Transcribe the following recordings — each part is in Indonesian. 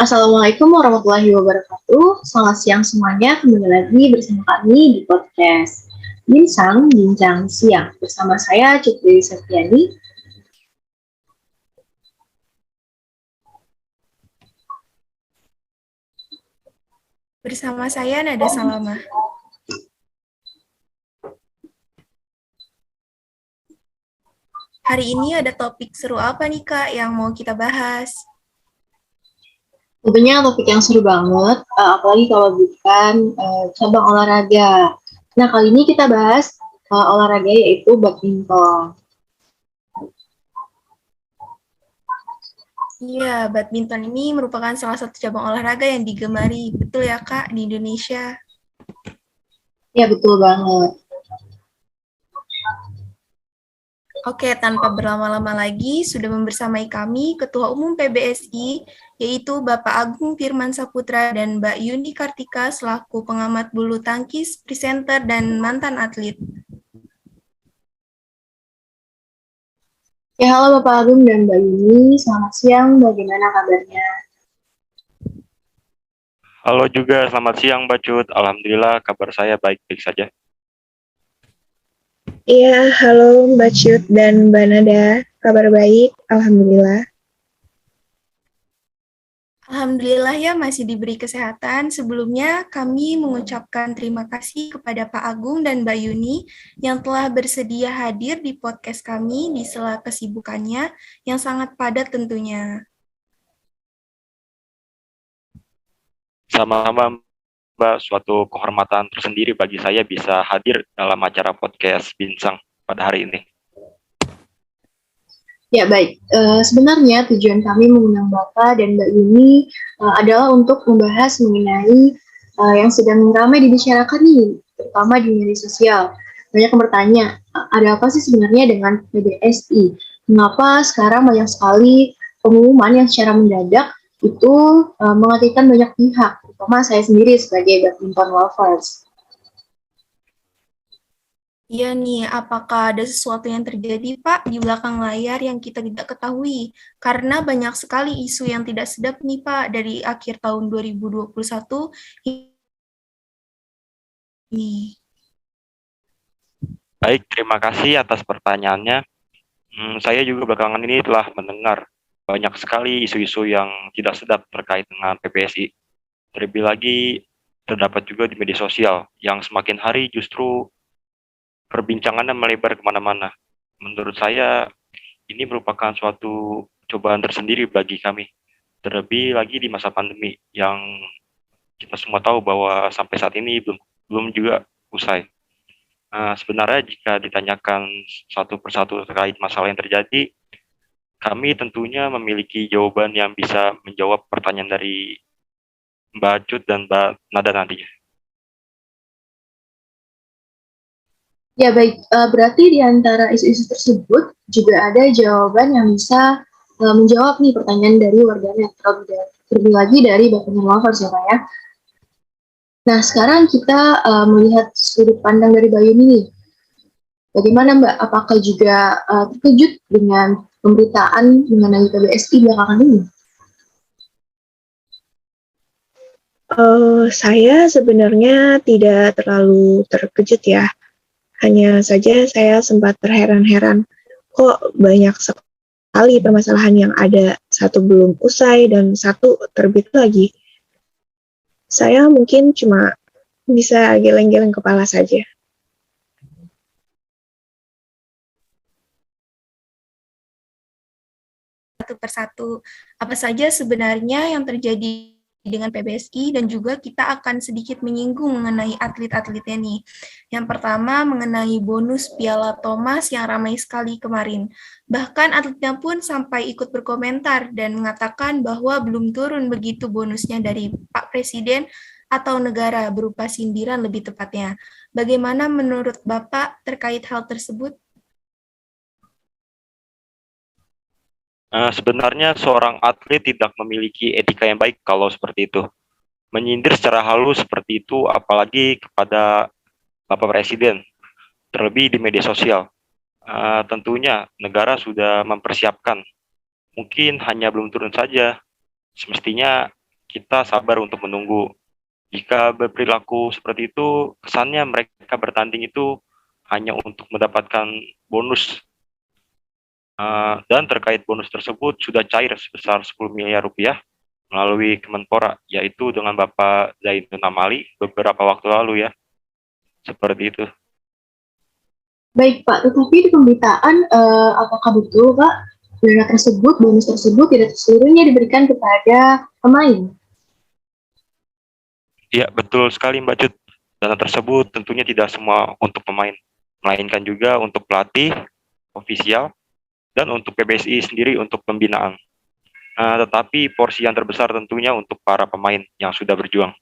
Assalamualaikum warahmatullahi wabarakatuh. Selamat siang semuanya. Kembali lagi bersama kami di podcast Bincang Siang. Bersama saya Cutri Septiani. Bersama saya Nada Salamah. Hari ini ada topik seru apa nih Kak yang mau kita bahas? Tentunya topik yang seru banget, apalagi kalau bukan cabang olahraga. Nah, kali ini kita bahas olahraga yaitu badminton. Iya, badminton ini merupakan salah satu cabang olahraga yang digemari, betul ya Kak, di Indonesia. Ya, betul banget. Oke, tanpa berlama-lama lagi, sudah membersamai kami Ketua Umum PBSI, yaitu Bapak Agung Firman Saputra dan Mbak Yuni Kartika selaku pengamat bulu tangkis, presenter, dan mantan atlet. Ya, halo Bapak Agung dan Mbak Yuni. Selamat siang, bagaimana kabarnya? Halo juga, selamat siang Mbak Cut. Alhamdulillah kabar saya baik-baik saja. Iya, halo Mbak Cut dan Mbak Nada. Kabar baik, Alhamdulillah. Alhamdulillah ya masih diberi kesehatan. Sebelumnya kami mengucapkan terima kasih kepada Pak Agung dan Mbak Yuni yang telah bersedia hadir di podcast kami di sela kesibukannya yang sangat padat tentunya. Sama-sama Mbak, suatu kehormatan tersendiri bagi saya bisa hadir dalam acara podcast Bincang pada hari ini. Ya, baik. Sebenarnya tujuan kami mengundang Bapak dan Mbak Yuni adalah untuk membahas mengenai yang sedang ramai dibicarakan nih, terutama di media sosial. Banyak yang bertanya, ada apa sih sebenarnya dengan PBSI? Mengapa sekarang banyak sekali pengumuman yang secara mendadak itu mengagetkan banyak pihak, terutama saya sendiri sebagai badminton lovers. Iya nih, apakah ada sesuatu yang terjadi Pak di belakang layar yang kita tidak ketahui? Karena banyak sekali isu yang tidak sedap nih Pak dari akhir tahun 2021 ini. Baik, terima kasih atas pertanyaannya. Saya juga belakangan ini telah mendengar banyak sekali isu-isu yang tidak sedap terkait dengan PBSI. Terlebih lagi terdapat juga di media sosial yang semakin hari justru perbincangannya melebar kemana-mana. Menurut saya ini merupakan suatu cobaan tersendiri bagi kami. Terlebih lagi di masa pandemi yang kita semua tahu bahwa sampai saat ini belum juga usai. Sebenarnya jika ditanyakan satu persatu terkait masalah yang terjadi, kami tentunya memiliki jawaban yang bisa menjawab pertanyaan dari Mbak Cut dan Mbak Nada nantinya. Ya baik, berarti di antara isu-isu tersebut juga ada jawaban yang bisa menjawab nih pertanyaan dari warganet, terlebih lagi dari badminton lovers ya Pak ya. Nah sekarang kita melihat sudut pandang dari Bayu ini. Bagaimana Mbak? Apakah juga terkejut dengan pemberitaan mengenai PBSI belakangan ini? Saya sebenarnya tidak terlalu terkejut ya. Hanya saja saya sempat terheran-heran, kok banyak sekali permasalahan yang ada, satu belum usai dan satu terbit lagi. Saya mungkin cuma bisa geleng-geleng kepala saja. Satu persatu. Apa saja sebenarnya yang terjadi dengan PBSI dan juga kita akan sedikit menyinggung mengenai atlet-atletnya nih. Yang pertama mengenai bonus Piala Thomas yang ramai sekali kemarin. Bahkan atletnya pun sampai ikut berkomentar dan mengatakan bahwa belum turun begitu bonusnya dari Pak Presiden atau negara berupa sindiran lebih tepatnya. Bagaimana menurut Bapak terkait hal tersebut? Sebenarnya seorang atlet tidak memiliki etika yang baik kalau seperti itu. Menyindir secara halus seperti itu, apalagi kepada Bapak Presiden, terlebih di media sosial. Tentunya negara sudah mempersiapkan, mungkin hanya belum turun saja. Semestinya kita sabar untuk menunggu. Jika berperilaku seperti itu, kesannya mereka bertanding itu hanya untuk mendapatkan bonus. Dan terkait bonus tersebut sudah cair sebesar 10 miliar rupiah melalui Kemenpora, yaitu dengan Bapak Zainul Amali beberapa waktu lalu ya. Seperti itu. Baik Pak, tetapi di pemberitaan apakah betul Pak dana tersebut, bonus tersebut tidak seluruhnya diberikan kepada pemain? Iya, betul sekali Mbak Cut. Dana tersebut tentunya tidak semua untuk pemain, melainkan juga untuk pelatih, ofisial, dan untuk PBSI sendiri untuk pembinaan. Tetapi porsi yang terbesar tentunya untuk para pemain yang sudah berjuang.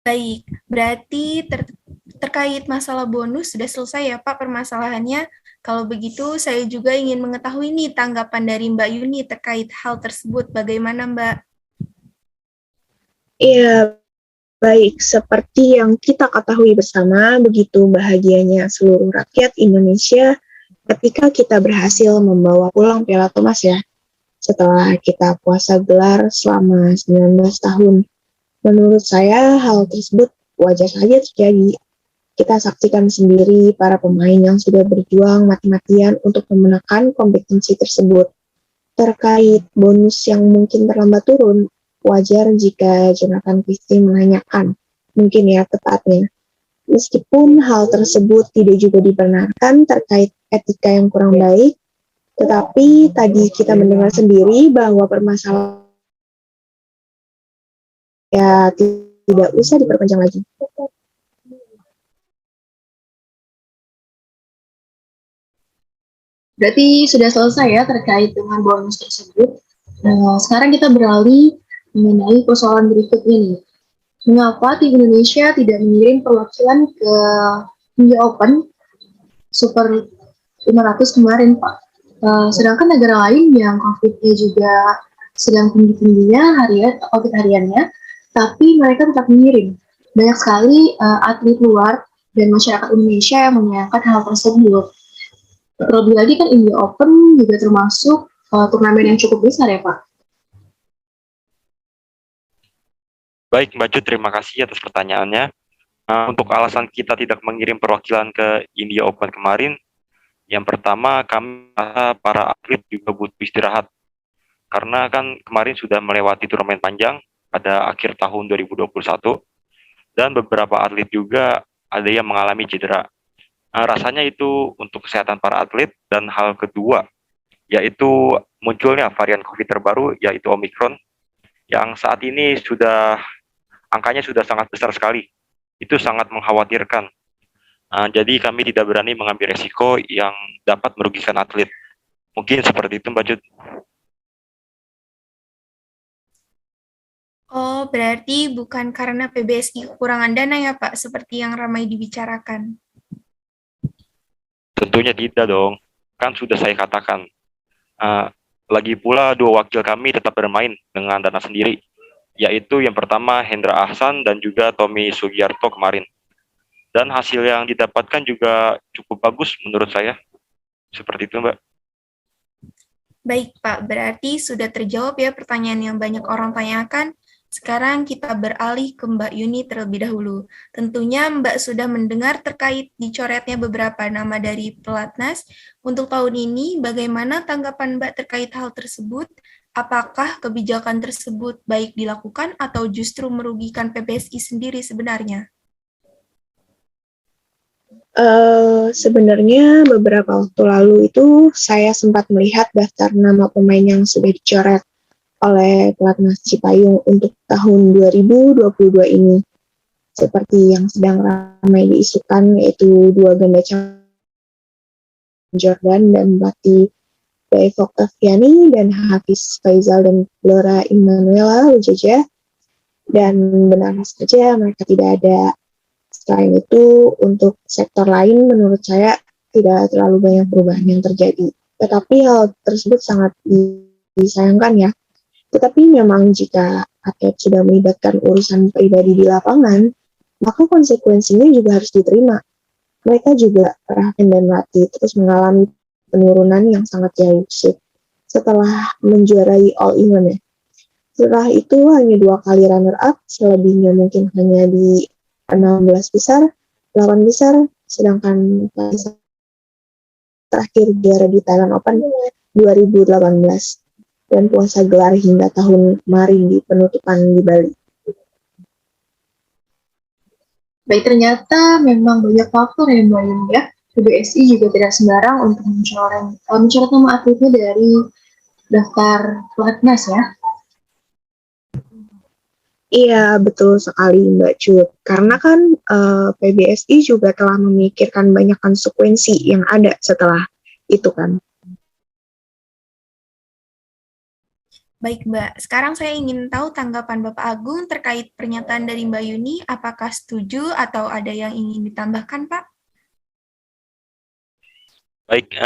Baik, berarti terkait masalah bonus sudah selesai ya Pak permasalahannya. Kalau begitu saya juga ingin mengetahui nih tanggapan dari Mbak Yuni terkait hal tersebut. Bagaimana Mbak? Iya, baik. Seperti yang kita ketahui bersama, begitu bahagianya seluruh rakyat Indonesia ketika kita berhasil membawa pulang Piala Thomas ya, setelah kita puasa gelar selama 19 tahun. Menurut saya, hal tersebut wajar saja terjadi. Kita saksikan sendiri para pemain yang sudah berjuang mati-matian untuk memenangkan kompetisi tersebut. Terkait bonus yang mungkin terlambat turun, wajar jika Jonathan Christie menanyakan, mungkin ya tepatnya. Meskipun hal tersebut tidak juga dibenarkan terkait etika yang kurang baik, tetapi tadi kita mendengar sendiri bahwa permasalahan ya tidak usah diperpanjang lagi. Berarti sudah selesai ya terkait dengan bonus tersebut. Sekarang kita beralih mengenai persoalan berikutnya nih. Mengapa tim Indonesia tidak mengirim perwakilan ke India Open Super 500 kemarin, Pak? Sedangkan negara lain yang COVID-nya juga sedang tinggi-tingginya COVID hariannya, tapi mereka tetap mengirim. Banyak sekali atlet luar dan masyarakat Indonesia yang menyayangkan hal tersebut. Terlebih lagi kan India Open juga termasuk turnamen yang cukup besar ya Pak? Baik Mbak Cut, terima kasih atas pertanyaannya. Untuk alasan kita tidak mengirim perwakilan ke India Open kemarin, yang pertama kami para atlet juga butuh istirahat. Karena kan kemarin sudah melewati turnamen panjang pada akhir tahun 2021, dan beberapa atlet juga ada yang mengalami cedera. Rasanya itu untuk kesehatan para atlet, dan hal kedua, yaitu munculnya varian COVID terbaru, yaitu Omicron, yang saat ini angkanya sudah sangat besar sekali. Itu sangat mengkhawatirkan. Jadi kami tidak berani mengambil resiko yang dapat merugikan atlet. Mungkin seperti itu Mbak Jud. Oh, berarti bukan karena PBSI kekurangan dana ya Pak, seperti yang ramai dibicarakan. Tentunya tidak dong. Kan sudah saya katakan. Lagi pula dua wakil kami tetap bermain dengan dana sendiri, yaitu yang pertama Hendra Ahsan dan juga Tommy Sugiarto kemarin. Dan hasil yang didapatkan juga cukup bagus menurut saya. Seperti itu Mbak. Baik Pak, berarti sudah terjawab ya pertanyaan yang banyak orang tanyakan. Sekarang kita beralih ke Mbak Yuni terlebih dahulu. Tentunya Mbak sudah mendengar terkait dicoretnya beberapa nama dari pelatnas. Untuk tahun ini, bagaimana tanggapan Mbak terkait hal tersebut? Apakah kebijakan tersebut baik dilakukan atau justru merugikan PBSI sendiri sebenarnya? Sebenarnya beberapa waktu lalu itu saya sempat melihat daftar nama pemain yang sudah dicoret oleh pelatnas Cipayung untuk tahun 2022 ini. Seperti yang sedang ramai diisukan yaitu dua ganda Jordan dan pelatih Dave Octaviani dan Hafiz Faizal dan Laura Immanuela Lujaja. Dan benar saja mereka tidak ada. Selain itu, untuk sektor lain menurut saya tidak terlalu banyak perubahan yang terjadi. Tetapi hal tersebut sangat disayangkan ya. Tetapi memang jika atlet sudah melibatkan urusan pribadi di lapangan, maka konsekuensinya juga harus diterima. Mereka juga Rahman dan Rati terus mengalami penurunan yang sangat jauh. setelah menjuarai All England ya. Setelah itu hanya 2 kali runner up, selebihnya mungkin hanya di 16 besar, 8 besar, sedangkan terakhir juara di Thailand Open 2018 dan puasa gelar hingga tahun kemarin di penutupan di Bali. Baik, ternyata memang banyak faktor yang lain ya. PBSI juga tidak sembarang untuk mencoret nama atletnya dari daftar pelatnas ya. Iya, betul sekali Mbak Cut. Karena kan PBSI juga telah memikirkan banyak konsekuensi yang ada setelah itu kan. Baik, Mbak. Sekarang saya ingin tahu tanggapan Bapak Agung terkait pernyataan dari Mbak Yuni. Apakah setuju atau ada yang ingin ditambahkan, Pak? Baik,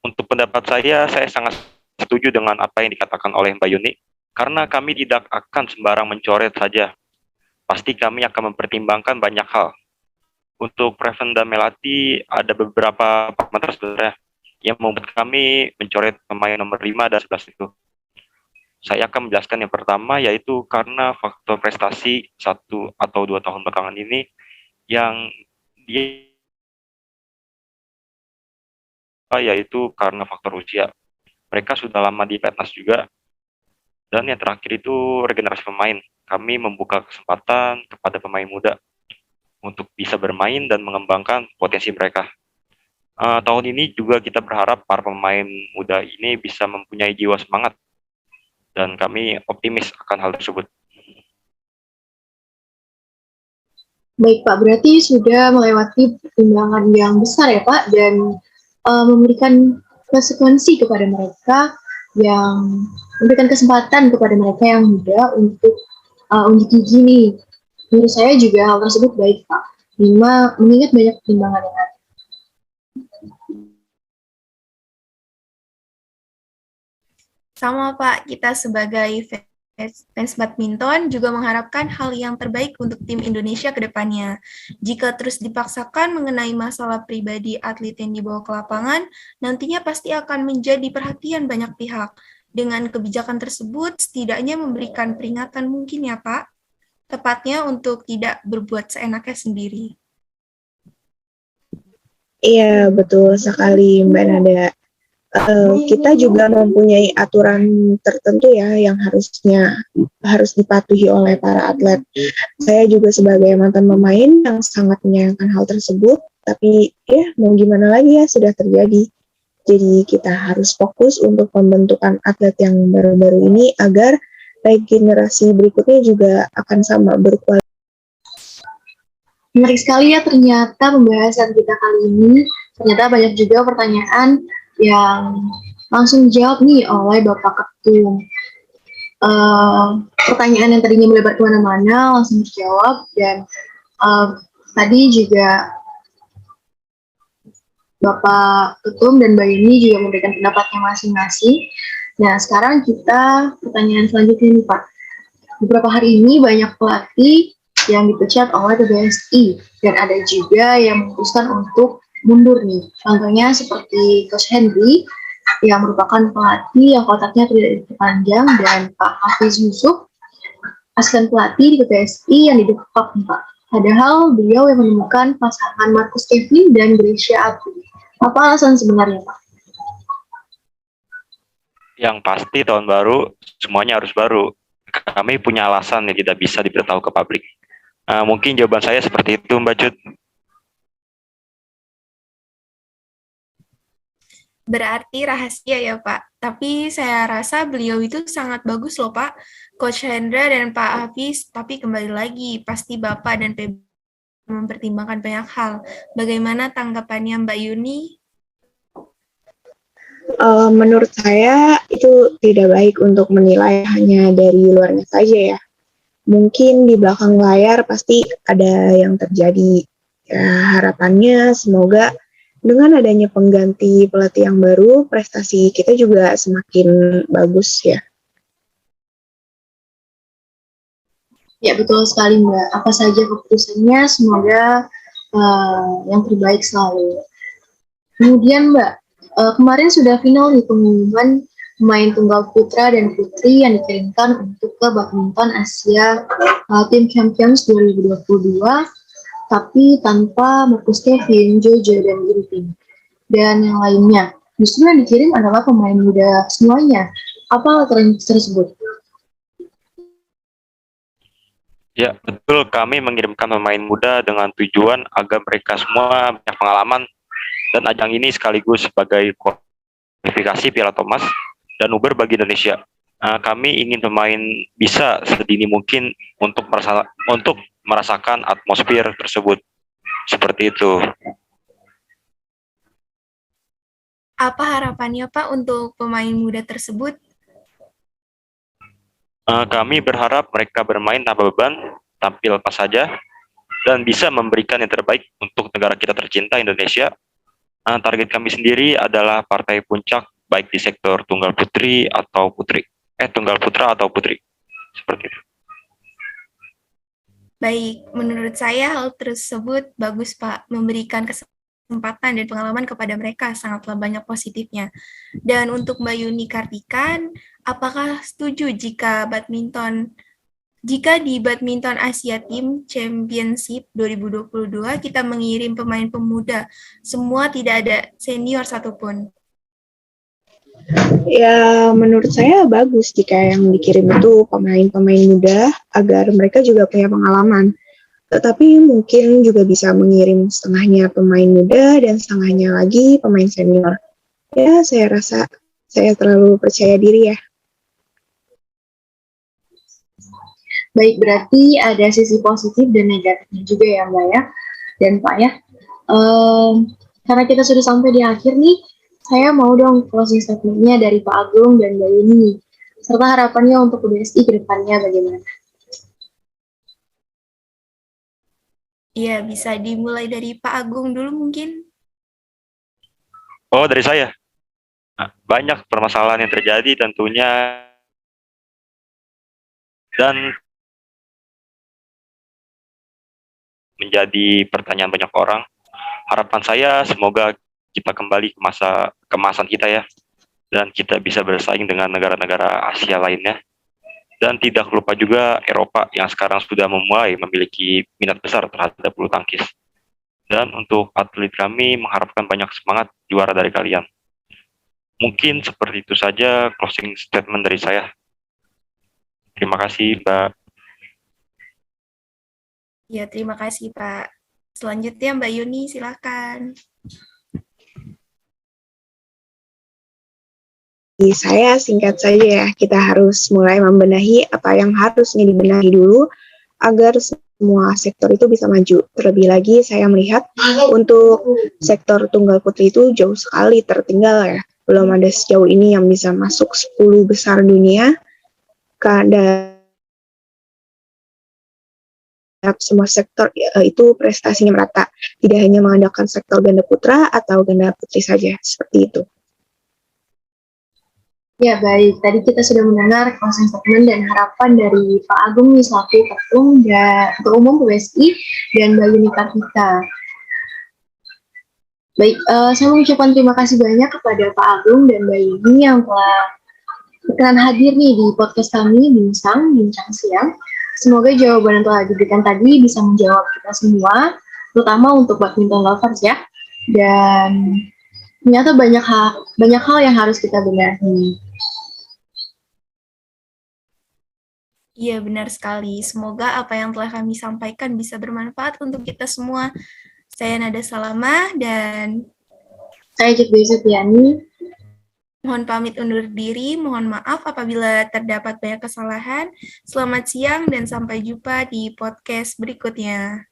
untuk pendapat saya sangat setuju dengan apa yang dikatakan oleh Mbak Yuni, karena kami tidak akan sembarang mencoret saja. Pasti kami akan mempertimbangkan banyak hal. Untuk Preven dan Melati, ada beberapa parameter sebenarnya yang membuat kami mencoret pemain nomor 5 dan 11 itu. Saya akan menjelaskan yang pertama, yaitu karena faktor prestasi 1 atau 2 tahun belakangan ini yang dia yaitu karena faktor usia. Mereka sudah lama di pelatnas juga. Dan yang terakhir itu regenerasi pemain. Kami membuka kesempatan kepada pemain muda untuk bisa bermain dan mengembangkan potensi mereka. Tahun ini juga kita berharap para pemain muda ini bisa mempunyai jiwa semangat. Dan kami optimis akan hal tersebut. Baik Pak, berarti sudah melewati pertimbangan yang besar ya Pak, dan memberikan konsekuensi kepada mereka, yang memberikan kesempatan kepada mereka yang muda untuk unjuk gigi nih. Menurut saya juga hal tersebut baik Pak, mengingat banyak pertimbangan yang ada. Sama Pak, kita sebagai fans badminton juga mengharapkan hal yang terbaik untuk tim Indonesia ke depannya. Jika terus dipaksakan mengenai masalah pribadi atlet yang dibawa ke lapangan, nantinya pasti akan menjadi perhatian banyak pihak. Dengan kebijakan tersebut, setidaknya memberikan peringatan mungkin ya Pak, tepatnya untuk tidak berbuat seenaknya sendiri. Iya, betul sekali Mbak Nada. Kita juga mempunyai aturan tertentu ya yang harus dipatuhi oleh para atlet. Saya juga sebagai mantan pemain yang sangat menyayangkan hal tersebut, tapi ya mau gimana lagi ya, sudah terjadi. Jadi kita harus fokus untuk pembentukan atlet yang baru-baru ini agar baik generasi berikutnya juga akan sama berkualitas. Menarik sekali ya ternyata pembahasan kita kali ini. Ternyata banyak juga pertanyaan yang langsung dijawab nih oleh Bapak Ketum. Pertanyaan yang tadinya melebar kemana-mana langsung dijawab, dan tadi juga Bapak Ketum dan Mbak Yuni juga memberikan pendapatnya masing-masing. Nah, sekarang kita pertanyaan selanjutnya nih Pak. Beberapa hari ini banyak pelatih yang dipecat oleh PBSI, dan ada juga yang memutuskan untuk mundur nih. Contohnya seperti Coach Henry yang merupakan pelatih yang kontraknya tidak diperpanjang, dan Pak Hafiz Yusuf, asisten pelatih di PBSI yang didepak Pak. Padahal beliau yang menemukan pasangan Marcus Kevin dan Gracia Apu. Apa alasan sebenarnya Pak? Yang pasti tahun baru semuanya harus baru. Kami punya alasan yang tidak bisa diberitahu ke publik. Mungkin jawaban saya seperti itu Mbak Cut. Berarti rahasia ya Pak, tapi saya rasa beliau itu sangat bagus loh Pak, Coach Hendra dan Pak Hafiz, tapi kembali lagi, pasti Bapak dan PB mempertimbangkan banyak hal. Bagaimana tanggapannya Mbak Yuni? Menurut saya itu tidak baik untuk menilai hanya dari luarnya saja ya. Mungkin di belakang layar pasti ada yang terjadi. Ya, harapannya semoga dengan adanya pengganti pelatih yang baru, prestasi kita juga semakin bagus ya. Ya betul sekali Mbak. Apa saja keputusannya, semoga yang terbaik selalu. Kemudian Mbak, kemarin sudah final nih pengumuman pemain tunggal putra dan putri yang dikirimkan untuk ke Badminton Asia Team Champions 2022, tapi tanpa Marcus Kevin, Jojo, dan Ginting. Dan yang lainnya, justru yang dikirim adalah pemain muda semuanya. Apa alternatif tersebut? Ya, betul. Kami mengirimkan pemain muda dengan tujuan agar mereka semua punya pengalaman dan ajang ini sekaligus sebagai kualifikasi Piala Thomas dan Uber bagi Indonesia. Kami ingin pemain bisa sedini mungkin untuk merasakan atmosfer tersebut. Seperti itu. Apa harapannya Pak untuk pemain muda tersebut? Kami berharap mereka bermain tanpa beban, tampil apa saja, dan bisa memberikan yang terbaik untuk negara kita tercinta Indonesia. Target kami sendiri adalah partai puncak baik di sektor tunggal putra atau putri. Seperti itu. Baik, menurut saya hal tersebut bagus Pak, memberikan kesempatan dan pengalaman kepada mereka sangatlah banyak positifnya. Dan untuk Mbak Yuni Kartikan, apakah setuju jika di Badminton Asia Team Championship 2022 kita mengirim pemain pemuda, semua tidak ada senior satupun? Ya, menurut saya bagus jika yang dikirim itu pemain-pemain muda agar mereka juga punya pengalaman. Tetapi mungkin juga bisa mengirim setengahnya pemain muda dan setengahnya lagi pemain senior. Ya, saya rasa saya terlalu percaya diri ya. Baik, berarti ada sisi positif dan negatifnya juga ya Mbak ya dan Pak ya. Karena kita sudah sampai di akhir nih, saya mau dong closing statement-nya dari Pak Agung dan Mbak Yuni, serta harapannya untuk PBSI ke depannya bagaimana. Iya, bisa dimulai dari Pak Agung dulu mungkin. Oh, dari saya. Banyak permasalahan yang terjadi tentunya, dan menjadi pertanyaan banyak orang. Harapan saya semoga kita kembali ke masa kemasan kita ya, dan kita bisa bersaing dengan negara-negara Asia lainnya. Dan tidak lupa juga Eropa yang sekarang sudah memulai memiliki minat besar terhadap bulu tangkis. Dan untuk atlet kami mengharapkan banyak semangat juara dari kalian. Mungkin seperti itu saja closing statement dari saya. Terima kasih, Mbak. Ya, terima kasih Pak. Selanjutnya Mbak Yuni, silakan. Saya singkat saja ya, kita harus mulai membenahi apa yang harusnya dibenahi dulu agar semua sektor itu bisa maju. Terlebih lagi saya melihat untuk sektor tunggal putri itu jauh sekali tertinggal ya. Belum ada sejauh ini yang bisa masuk 10 besar dunia. Dan semua sektor itu prestasinya merata. Tidak hanya mengandalkan sektor ganda putra atau ganda putri saja, seperti itu. Ya baik, tadi kita sudah mendengar closing statement dan harapan dari Pak Agung nih selaku Ketua Umum PBSI dan Mbak Yuni Kartika. Baik, saya mengucapkan terima kasih banyak kepada Pak Agung dan Mbak Yuni yang telah berkenan hadir nih di podcast kami Bincang Siang. Semoga jawaban yang telah diberikan tadi bisa menjawab kita semua, terutama untuk badminton lovers ya. Dan ternyata banyak hal yang harus kita benahi. Iya, benar sekali. Semoga apa yang telah kami sampaikan bisa bermanfaat untuk kita semua. Saya Nada Salama dan saya Cikgu Setiani. Mohon pamit undur diri, mohon maaf apabila terdapat banyak kesalahan. Selamat siang dan sampai jumpa di podcast berikutnya.